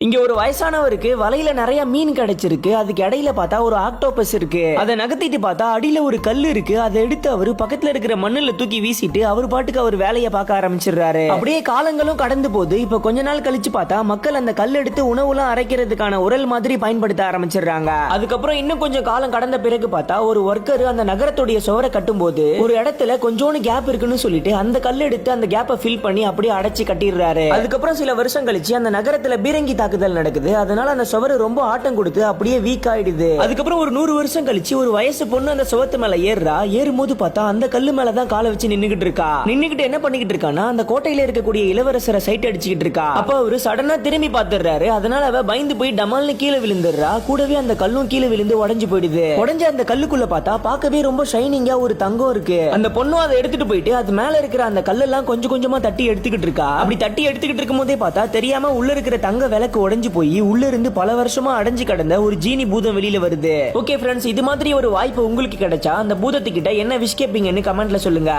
இங்க ஒரு வயசானவருக்கு வலையில நிறைய மீன் கிடைச்சிருக்கு. அதுக்கு இடையில பார்த்தா ஒரு ஆக்டோபஸ் இருக்கு. அதை நகர்த்திட்டு பார்த்தா அடியில ஒரு கல் இருக்கு. அதை எடுத்து அவரு பக்கத்துல இருக்கிற மண்ணுல தூக்கி வீசிட்டு அவர் பாட்டுக்கு அவர் வேலையை பார்க்க ஆரம்பிச்சிடுறாரு. அப்படியே காலங்களும் கடந்து போது இப்ப கொஞ்ச நாள் கழிச்சு பார்த்தா மக்கள் அந்த கல் எடுத்து உணவுலாம் அரைக்கிறதுக்கான உரல் மாதிரி பயன்படுத்த ஆரம்பிச்சிடுறாங்க. அதுக்கப்புறம் இன்னும் கொஞ்சம் காலம் கடந்த பிறகு பார்த்தா ஒரு ஒர்க்கர் அந்த நகரத்துடைய சுவரை கட்டும் போது ஒரு இடத்துல கொஞ்சோண்டு கேப் இருக்குன்னு சொல்லிட்டு அந்த கல் எடுத்து அந்த கேப்பை ஃபில் பண்ணி அப்படியே அடைச்சு கட்டிடுறாரு. அதுக்கப்புறம் சில வருஷம் கழிச்சு அந்த நகரத்துல பீரங்கி தாக்குதல் நடக்குது. அதனால அந்த சுவர் ரொம்ப ஆட்டம் கொடுத்து அப்படியே வீக் ஆயிடுது. அதுக்கப்புறம் ஒரு 100 வருஷம் கழிச்சு ஒரு வயசு பொண்ணு அந்த சுவத்து மேல ஏறும்போது பார்த்தா அந்த கல்லு மேலதான் காலை வச்சு நின்னுகிட்டு இருக்கா. நின்னுகிட்டு என்ன பண்ணிக்கிட்டு இருக்கானா அந்த கோட்டையில இருக்கக்கூடிய இளவரசரை சைட் அடிச்சுக்கிட்டு இருக்கா. அப்ப அவரு சடனா திரும்பி பாத்துறாரு. அதனால அவ பயந்து போய் டமால்னு கீழே விழுந்துடுறா. கூடவே அந்த கல்லும் கீழே விழுந்து உடைஞ்சு போயிடுது. உடைஞ்ச அந்த கல்லுக்குள்ள பார்த்தா பார்க்கவே ரொம்ப ஷைனிங்கா ஒரு தங்கம் இருக்கு. அந்த பொண்ணும் அதை எடுத்துட்டு போயிட்டு அது மேல இருக்கிற அந்த கல்லெல்லாம் கொஞ்சம் கொஞ்சமா தட்டி எடுத்துக்கிட்டு இருக்கா. அப்படி தட்டி எடுத்துக்கிட்டு இருக்கும் போதே பார்த்தா தெரியாம உள்ள இருக்கிற தங்க விளக்கு உடைஞ்சு போய் உள்ள இருந்து பல வருஷமா அடைஞ்சு கடந்த ஒரு ஜீனி பூதம் வெளியில வருது. ஓகே ஃப்ரெண்ட்ஸ், இது மாதிரி ஒரு வாய்ப்பு உங்களுக்கு கிடைச்சா அந்த பூதத்துக்கிட்ட என்ன விஷ் கேப்பீங்கன்னு கமெண்ட்ல சொல்லுங்க.